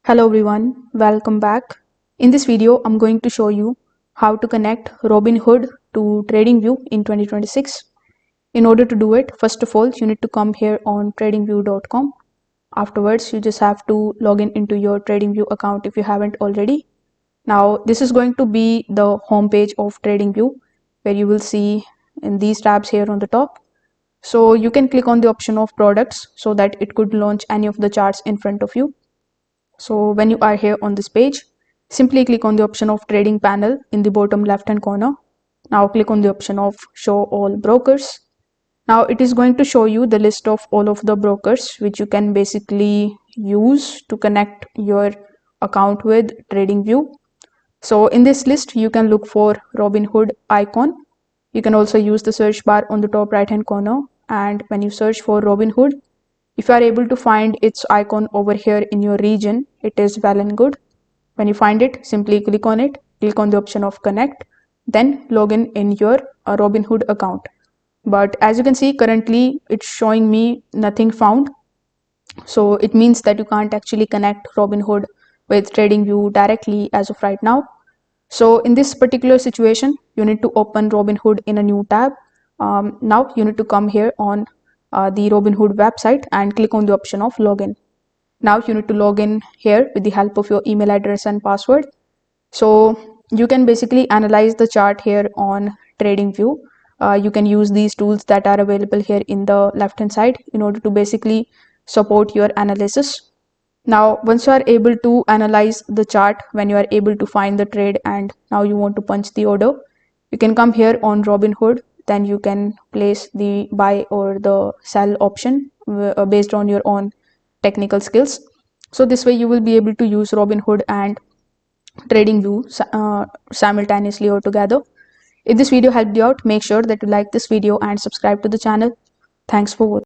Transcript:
Hello everyone, welcome back. In this video, I'm going to show you how to connect Robinhood to TradingView in 2026. In order to do it, first of all, you need to come here on tradingview.com. Afterwards, you just have to log in into your TradingView account if you haven't already. Now, this is going to be the home page of TradingView, where you will see in these tabs here on the top. So you can click on the option of products so that it could launch any of the charts in front of you. So when you are here on this page, simply click on the option of trading panel in the bottom left hand corner. Now click on the option of show all brokers. Now it is going to show you the list of all of the brokers which you can basically use to connect your account with TradingView. So in this list, you can look for Robinhood icon. You can also use the search bar on the top right hand corner. And when you search for Robinhood, if you are able to find its icon over here in your region, it is well and good. When you find it, simply click on it, click on the option of connect, then log in your Robinhood account. But as you can see, currently it's showing me nothing found. So it means that you can't actually connect Robinhood with TradingView directly as of right now. So in this particular situation, you need to open Robinhood in a new tab. Now you need to come here on the Robinhood website and click on the option of login. Now you need to log in here with the help of your email address and password. So you can basically analyze the chart here on TradingView. You can use these tools that are available here in the left hand side in order to basically support your analysis. Now, once you are able to analyze the chart, when you are able to find the trade and now you want to punch the order, you can come here on Robinhood. Then you can place the buy or the sell option based on your own technical skills. So this way you will be able to use Robinhood and TradingView simultaneously or together. If this video helped you out, make sure that you like this video and subscribe to the channel. Thanks for watching.